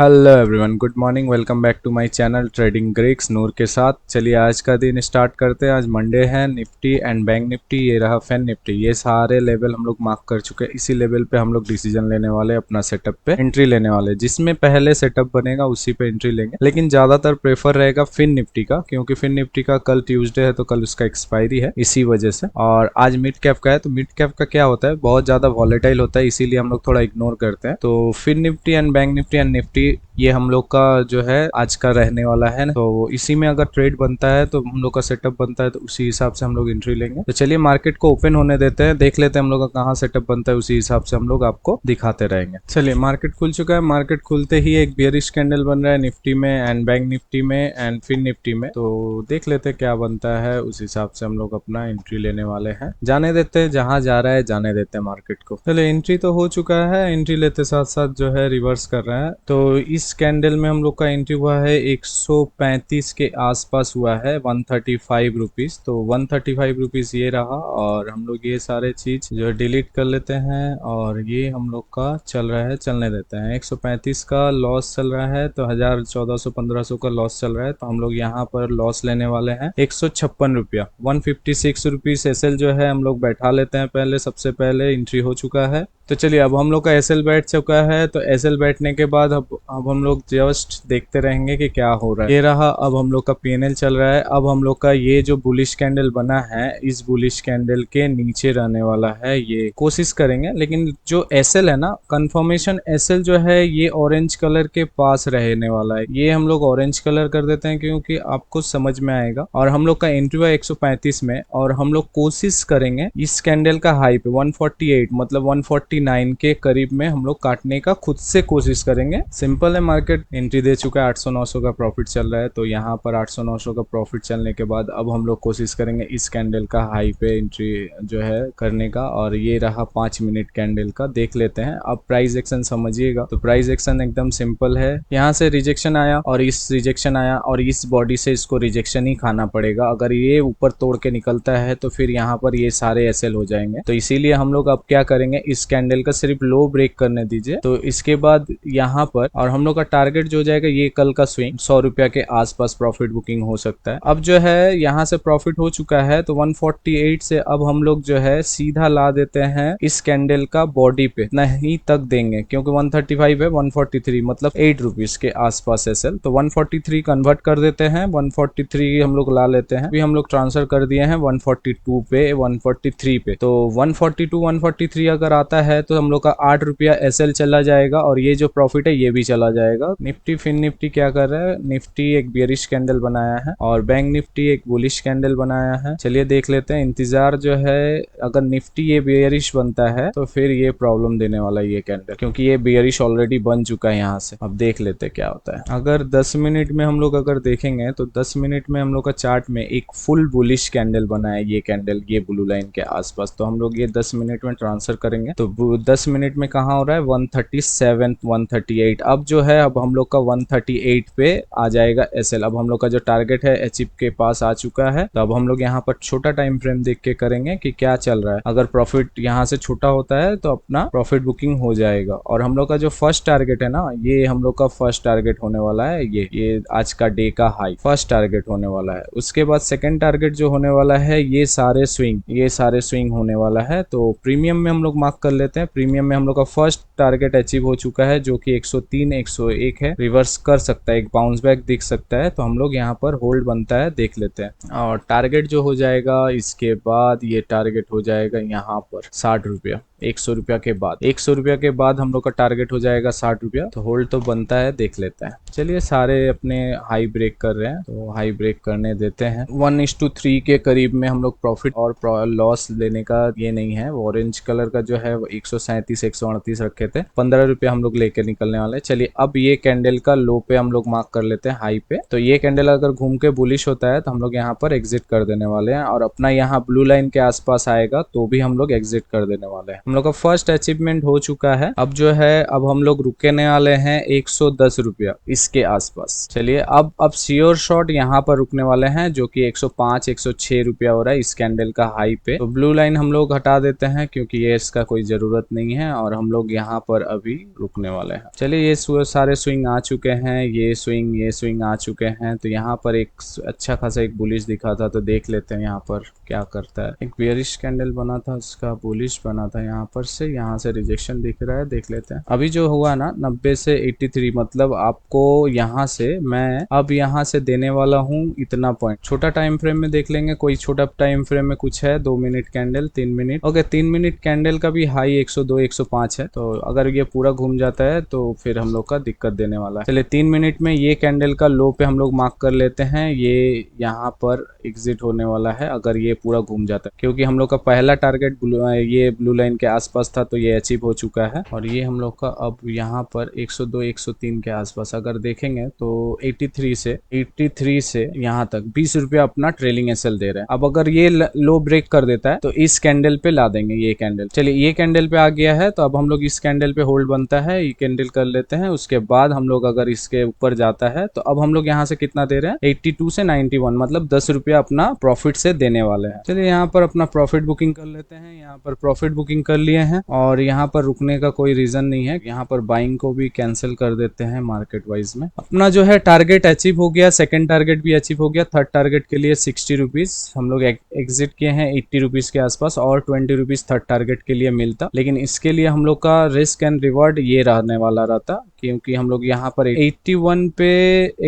Hello everyone, good morning. Welcome back to my channel trading Greeks Noor के साथ। चलिए आज का दिन स्टार्ट करते हैं। आज मंडे है। निफ्टी एंड बैंक निफ्टी, ये रहा फैन निफ्टी, ये सारे लेवल हम लोग मार्क कर चुके हैं। इसी लेवल पे हम लोग डिसीजन लेने वाले, अपना सेटअप पे एंट्री लेने वाले। जिसमें पहले सेटअप बनेगा उसी पे एंट्री लेंगे, लेकिन ज्यादातर प्रेफर रहेगा फिन निफ्टी का, क्योंकि फिन निफ्टी का कल ट्यूसडे है तो कल उसका एक्सपायरी है, इसी वजह से। और आज मिड कैप का है, तो मिड कैप का क्या होता है, बहुत ज्यादा वॉलेटाइल होता है, इसीलिए हम लोग थोड़ा इग्नोर करते हैं। तो FinNifty and bank Nifty and Nifty, ये हम लोग का जो है आज का रहने वाला है ना। तो इसी में अगर ट्रेड बनता है तो हम लोग का सेटअप बनता है, तो उसी हिसाब से हम लोग एंट्री लेंगे। तो चलिए मार्केट को ओपन होने देते हैं, देख लेते हैं हम लोग का कहाँ सेटअप बनता है, उसी हिसाब से हम लोग आपको दिखाते रहेंगे। चलिए मार्केट खुल चुका है। मार्केट खुलते ही एक बेयरिश कैंडल बन रहा है निफ्टी में एंड बैंक निफ्टी में एंड फिन निफ्टी में। तो देख लेते हैं क्या बनता है, उस हिसाब से हम लोग अपना एंट्री लेने वाले हैं। जाने देते हैं, जहां जा रहा है जाने देते हैं मार्केट को। चलिए एंट्री तो हो चुका है। एंट्री लेते साथ साथ जो है रिवर्स कर रहा है। तो इस कैंडल में हम लोग का एंट्री हुआ है 135 के आसपास हुआ है, 135 रुपीज। तो 135 रुपीज ये रहा। और हम लोग ये सारे चीज जो है डिलीट कर लेते हैं, और ये हम लोग का चल रहा है, चलने देते हैं। 135 का लॉस चल रहा है, तो 1000, 1400, 1500 का लॉस चल रहा है। तो हम लोग यहाँ पर लॉस लेने वाले हैं 156 रुपया। 156 रुपीज एसएल जो है हम लोग बैठा लेते हैं। पहले सबसे पहले एंट्री हो चुका है। तो चलिए अब हम लोग का एसएल बैठ चुका है। तो एसएल बैठने के बाद अब हम लोग जस्ट देखते रहेंगे कि क्या हो रहा है। ये रहा, अब हम लोग का पीएनएल चल रहा है। अब हम लोग का ये जो बुलिश कैंडल बना है, इस बुलिश कैंडल के नीचे रहने वाला है, ये कोशिश करेंगे। लेकिन जो एसएल है ना, कंफर्मेशन एसएल जो है ये ऑरेंज कलर के पास रहने वाला है। ये हम लोग ऑरेंज कलर कर देते हैं, क्योंकि आपको समझ में आएगा। और हम लोग का एंट्री है 135 में, और हम लोग कोशिश करेंगे इस कैंडल का हाई पे 148 मतलब 149 के करीब में हम लोग काटने का खुद से कोशिश करेंगे। सिंपल है, मार्केट एंट्री दे चुका है, 800-900 का प्रॉफिट चल रहा है। तो यहाँ पर 800-900 का प्रॉफिट चलने के बाद अब हम लोग कोशिश करेंगे इस कैंडल का हाई पे एंट्री जो है करने का। और ये रहा 5 मिनट कैंडल का, देख लेते हैं। अब प्राइस एक्शन समझिएगा। तो प्राइस एक्शन एकदम सिंपल है। यहाँ से रिजेक्शन आया और इस रिजेक्शन आया, और इस बॉडी से इसको रिजेक्शन ही खाना पड़ेगा। अगर ये ऊपर तोड़ के निकलता है तो फिर यहाँ पर ये सारे एसएल हो जाएंगे। तो इसीलिए हम लोग अब क्या करेंगे, इस कैंडल का सिर्फ लो ब्रेक करने दीजिए। तो इसके बाद यहाँ पर, और हम लोग का टारगेट जो हो जाएगा ये कल का स्विंग 100 रुपया के आसपास प्रॉफिट बुकिंग हो सकता है। अब जो है यहाँ से प्रॉफिट हो चुका है, तो 148 से अब हम लोग जो है सीधा ला देते हैं इस कैंडल का बॉडी पे, नहीं तक देंगे, क्योंकि 135 है, 143 मतलब 8 रुपीज के आसपास एसएल। तो 143 कन्वर्ट कर देते हैं, 143 हम लोग ला लेते हैं। अभी हम लोग ट्रांसफर कर दिए हैं 142 पे, 143 पे। तो 142 143 अगर आता है तो हम लोग का 8 रुपया एसएल चला जाएगा, और ये जो प्रॉफिट है ये भी चला जाएगा। निफ्टी फिन निफ्टी क्या कर रहा है, निफ्टी एक बेयरिश कैंडल बनाया है और बैंक निफ्टी एक बुलिश कैंडल बनाया है। चलिए देख लेते हैं। इंतजार जो है, अगर निफ्टी ये बेयरिश बनता है तो फिर ये प्रॉब्लम देने वाला है ये कैंडल, क्योंकि ये बेयरिश ऑलरेडी बन चुका है यहाँ से। अब देख लेते हैं क्या होता है। अगर 10 मिनट में हम लोग अगर देखेंगे, तो 10 मिनट में हम लोग का चार्ट में एक फुल बुलिश कैंडल बना है, ये कैंडल ये ब्लू लाइन के आसपास। तो हम लोग ये 10 मिनट में ट्रांसफर करेंगे। तो 10 मिनट में कहाँ हो रहा है, 137 138। अब जो है, अब हम लोग का 138 पे आ जाएगा एसएल। अब हम लोग का जो टारगेट है एचइप के पास आ चुका है। तो अब हम लोग यहाँ पर छोटा टाइम फ्रेम देख के करेंगे कि क्या चल रहा है। अगर प्रॉफिट यहाँ से छोटा होता है तो अपना प्रॉफिट बुकिंग हो जाएगा। और हम लोग का जो फर्स्ट टारगेट है ना, ये हम लोग का फर्स्ट टारगेट होने वाला है। ये आज का डे का हाई फर्स्ट टारगेट होने वाला है। उसके बाद सेकंड टारगेट जो होने वाला है, ये सारे स्विंग होने वाला है। तो प्रीमियम में हम लोग मार्क कर लेते हैं। प्रीमियम में हम लोग का फर्स्ट टारगेट अचीव हो चुका है, जो कि 103 101 है। रिवर्स कर सकता है, एक बाउंस बैक दिख सकता है। तो हम लोग यहाँ पर होल्ड बनता है, देख लेते हैं। और टारगेट जो हो जाएगा इसके बाद, ये टारगेट हो जाएगा यहाँ पर 60 रुपया। 100 रुपया के बाद, 100 रुपया के बाद हम लोग का टारगेट हो जाएगा 60 रुपया। तो होल्ड तो बनता है, देख लेते हैं। चलिए सारे अपने हाई ब्रेक कर रहे हैं, तो हाई ब्रेक करने देते हैं। 1:3 के करीब में हम लोग प्रॉफिट और लॉस लेने का ये नहीं है। ऑरेंज कलर का जो है 137 138 रखे थे, 15 रुपया हम लोग लेकर निकलने वाले हैं। चलिए अब ये कैंडल का लो पे हम लोग मार्क कर लेते हैं, हाई पे। तो ये कैंडल अगर घूम के बुलिश होता है तो हम लोग यहाँ पर एग्जिट कर देने वाले हैं, और अपना यहाँ ब्लू लाइन के आसपास आएगा तो भी हम लोग एग्जिट कर देने वाले हैं। हम लोग का फर्स्ट अचीवमेंट हो चुका है। अब जो है अब हम लोग रुकने वाले हैं 110 रुपया इसके आसपास। चलिए अब श्योर शॉट यहाँ पर रुकने वाले हैं जो कि 105 106 रुपया हो रहा है इस कैंडल का हाई पे। तो ब्लू लाइन हम लोग हटा देते हैं क्योंकि ये इसका कोई जरूरत नहीं है और हम लोग यहाँ पर अभी रुकने वाले हैं। चलिए ये सारे स्विंग आ चुके हैं, ये स्विंग आ चुके हैं। तो यहाँ पर एक अच्छा खासा एक बुलिश दिखा था, तो देख लेते हैं यहाँ पर क्या करता है। एक बेयरिश कैंडल बना था, उसका बुलिश बना था, यहाँ पर से यहाँ से रिजेक्शन दिख रहा है, देख लेते हैं। अभी जो हुआ ना 90 से 83, मतलब आपको यहाँ से मैं अब यहाँ से देने वाला हूँ इतना पॉइंट। छोटा टाइम फ्रेम में देख लेंगे, कोई छोटा टाइम फ्रेम में कुछ है 2 minute candle, 3 minute. Okay 3 minute candle का भी हाई 102 105 है। तो अगर ये पूरा घूम जाता है तो फिर हम लोग का दिक्कत देने वाला है। चलिए 3 मिनट में ये कैंडल का लो पे हम लोग मार्क कर लेते हैं, ये यहाँ पर एग्जिट होने वाला है अगर ये पूरा घूम जाता है, क्योंकि हम लोग का पहला टारगेट ये ब्लू लाइन के आसपास था, तो ये अचीव हो चुका है। और ये हम लोग का अब यहाँ पर 102 103 के आसपास अगर देखेंगे तो 83 से यहाँ तक 20 रुपया अपना ट्रेलिंग एसएल दे रहे हैं। अब अगर ये लो ब्रेक कर देता है तो इस कैंडल पे ला देंगे ये कैंडल। चलिए ये कैंडल पे आ गया है, तो अब हम लोग इस कैंडल पे होल्ड बनता है, ये कैंडल कर लेते हैं। उसके बाद हम लोग अगर इसके ऊपर जाता है तो अब हम लोग यहाँ से कितना दे रहे हैं 82 से 91, मतलब 10 रुपया अपना प्रॉफिट से देने वाले हैं। चलिए यहाँ पर अपना प्रॉफिट बुकिंग कर लेते हैं। यहाँ पर प्रॉफिट बुकिंग कर लिए हैं और यहाँ पर रुकने का कोई रीजन नहीं है। यहाँ पर बाइंग को भी कैंसिल कर देते हैं मार्केट वाइज में। अपना जो है टारगेट अचीव हो गया, सेकंड टारगेट भी अचीव हो गया। थर्ड टारगेट के लिए 60 रुपीज हम लोग एग्जिट किए हैं 80 रुपीज के आसपास, और 20 रुपीज थर्ड टारगेट के लिए मिलता। लेकिन इसके लिए हम लोग का रिस्क एंड रिवॉर्ड ये रहने वाला रहता, क्योंकि हम लोग यहाँ पर 81 पे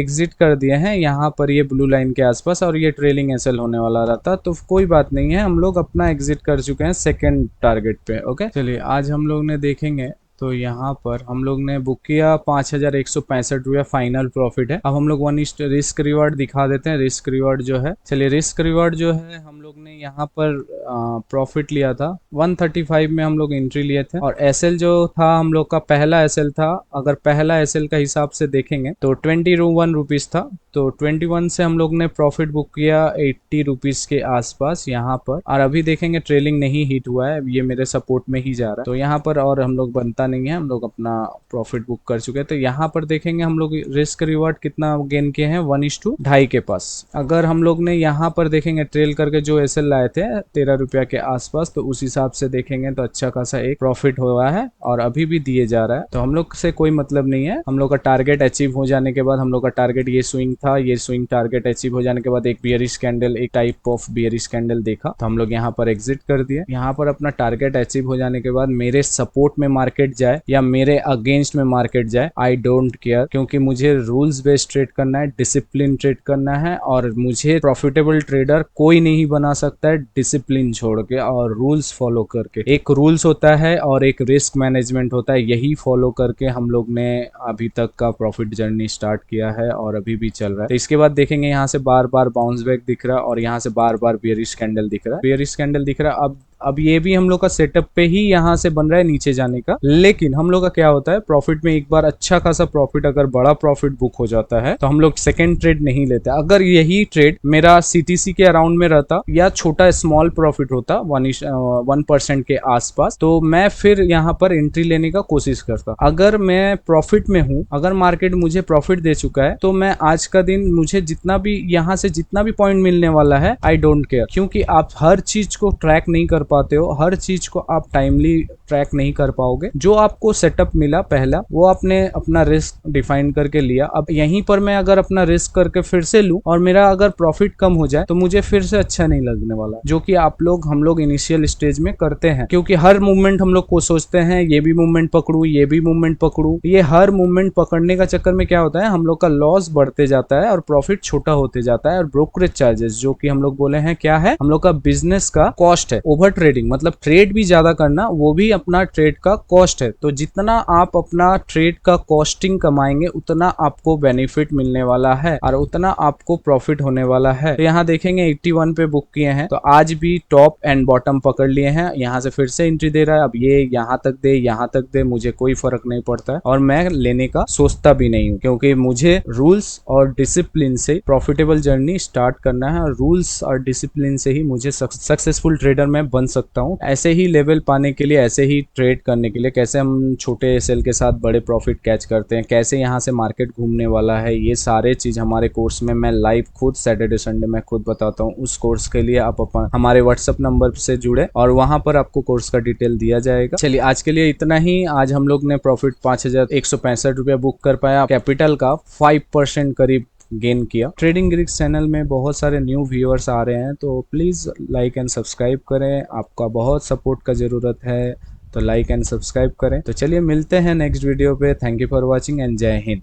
एग्जिट कर दिए हैं यहाँ पर ये ब्लू लाइन के आसपास, और ये ट्रेलिंग एसएल होने वाला रहता। तो कोई बात नहीं है, हम लोग अपना एग्जिट कर चुके हैं सेकंड टारगेट पे। ओके चलिए आज हम लोग ने देखेंगे तो यहाँ पर हम लोग ने बुक किया 5165 रुपया फाइनल प्रॉफिट है। अब हम लोग रिस्क रिवार्ड दिखा देते हैं। रिस्क रिवार्ड जो है, चलिए रिस्क रिवार्ड जो है हम लोग ने यहाँ पर प्रॉफिट लिया था 135 में हम लोग एंट्री लिए थे, और एसएल जो था हम लोग का पहला एसएल था। अगर पहला एसएल का हिसाब से देखेंगे तो 21 रुपीज था, तो 21 से हम लोग ने प्रॉफिट बुक किया 80 रुपीज के आसपास यहाँ पर। और अभी देखेंगे ट्रेलिंग नहीं हिट हुआ है, ये मेरे सपोर्ट में ही जा रहा है, तो यहाँ पर और हम लोग बनता नहीं है, हम लोग अपना प्रॉफिट बुक कर चुके हैं। तो यहाँ पर देखेंगे हम लोग रिस्क रिवार्ड कितना गेन किए हैं 1:2.5 के पास। अगर हम लोग ने यहाँ पर देखेंगे ट्रेल करके जो एसएल लाए थे 13 रुपया के आसपास, तो उस हिसाब से देखेंगे तो अच्छा खासा एक प्रॉफिट हुआ है और अभी भी दिए जा रहा है। तो हम लोग से कोई मतलब नहीं है, हम लोग का टारगेट अचीव हो जाने के बाद, हम लोग का टारगेट ये स्विंग था, ये स्विंग टारगेट अचीव हो जाने के बाद एक बियरिश कैंडल, एक टाइप ऑफ बियरिश कैंडल देखा, तो हम लोग यहाँ पर एग्जिट कर दिए। यहाँ पर अपना टारगेट अचीव हो जाने के बाद मेरे सपोर्ट में मार्केट जाए या मेरे अगेंस्ट में मार्केट जाए, आई डोंट केयर, क्योंकि मुझे रूल्स बेस्ड ट्रेड करना है, डिसिप्लिन ट्रेड करना है, और मुझे प्रॉफिटेबल ट्रेडर कोई नहीं बना सकता है डिसिप्लिन छोड़ के और रूल्स फॉलो करके। एक रूल्स होता है और एक रिस्क मैनेजमेंट होता है, यही फॉलो करके हम लोग ने अभी तक का प्रॉफिट जर्नी स्टार्ट किया है और अभी भी चल रहा है। तो इसके बाद देखेंगे यहाँ से बार बार बाउंस बैक दिख रहा है और यहाँ से बार बार बियरिश कैंडल दिख रहा है, बियरिश कैंडल दिख रहा है। अब ये भी हम लोग का सेटअप पे ही यहाँ से बन रहा है नीचे जाने का। लेकिन हम लोग का क्या होता है, प्रॉफिट में एक बार अच्छा खासा प्रॉफिट, अगर बड़ा प्रॉफिट बुक हो जाता है तो हम लोग सेकंड ट्रेड नहीं लेते। अगर यही ट्रेड मेरा सीटीसी के अराउंड में रहता या छोटा स्मॉल प्रॉफिट होता 1% के आसपास, तो मैं फिर यहाँ पर एंट्री लेने का कोशिश करता। अगर मैं प्रॉफिट में हूँ, अगर मार्केट मुझे प्रॉफिट दे चुका है, तो मैं आज का दिन मुझे जितना भी यहाँ से जितना भी पॉइंट मिलने वाला है आई डोंट केयर, क्योंकि आप हर चीज को ट्रैक नहीं कर पाते हो, हर चीज को आप टाइमली ट्रैक नहीं कर पाओगे। जो आपको सेटअप मिला पहला, वो आपने अपना रिस्क डिफाइन करके लिया। अब यहीं पर मैं अगर अपना रिस्क करके फिर से लूं और मेरा अगर प्रॉफिट कम हो जाए तो मुझे फिर से अच्छा नहीं लगने वाला, जो कि हम लोग इनिशियल स्टेज में करते हैं। क्योंकि हर मूवमेंट हम लोग को सोचते हैं ये भी मूवमेंट पकड़ू, ये भी मूवमेंट पकड़ू, ये हर मूवमेंट पकड़ने का चक्कर में क्या होता है, हम लोग का लॉस बढ़ते जाता है और प्रॉफिट छोटा होते जाता है। और ब्रोकरेज चार्जेस, जो कि हम लोग बोले हैं क्या है, हम लोग का बिजनेस का कॉस्ट है। ओवर ट्रेडिंग मतलब ट्रेड भी ज्यादा करना, वो भी अपना ट्रेड का कॉस्ट है। तो जितना आप अपना ट्रेड का कॉस्टिंग कमाएंगे उतना आपको बेनिफिट मिलने वाला है और उतना आपको प्रॉफिट होने वाला है। तो यहाँ देखेंगे 81 पे बुक किए हैं, तो आज भी टॉप एंड बॉटम पकड़ लिए हैं। यहाँ से फिर से एंट्री दे रहा है, अब ये यहाँ तक दे, यहाँ तक दे, मुझे कोई फर्क नहीं पड़ता है और मैं लेने का सोचता भी नहीं हूँ, क्योंकि मुझे रूल्स और डिसिप्लिन से प्रॉफिटेबल जर्नी स्टार्ट करना है और रूल्स और डिसिप्लिन से ही मुझे सक्सेसफुल ट्रेडर में बन सकता हूँ। ऐसे ही लेवल पाने के लिए, ऐसे ही ट्रेड करने के लिए, कैसे हम छोटे सेल के साथ बड़े प्रॉफिट कैच करते हैं, कैसे यहाँ से मार्केट घूमने वाला है, ये सारे चीज हमारे कोर्स में मैं लाइव खुद सैटरडे संडे में खुद बताता हूँ। उस कोर्स के लिए आप अपन हमारे व्हाट्सएप नंबर से जुड़े और वहां पर आपको कोर्स का डिटेल दिया जाएगा। चलिए आज के लिए इतना ही। आज हम लोग ने प्रॉफिट 5,165 रुपया बुक कर पाया, कैपिटल का 5% करीब गेन किया। ट्रेडिंग ग्रीक्स चैनल में बहुत सारे न्यू व्यूअर्स आ रहे हैं, तो प्लीज़ लाइक एंड सब्सक्राइब करें, आपका बहुत सपोर्ट का ज़रूरत है, तो लाइक एंड सब्सक्राइब करें। तो चलिए मिलते हैं नेक्स्ट वीडियो पे। Thank you for watching and जय हिंद।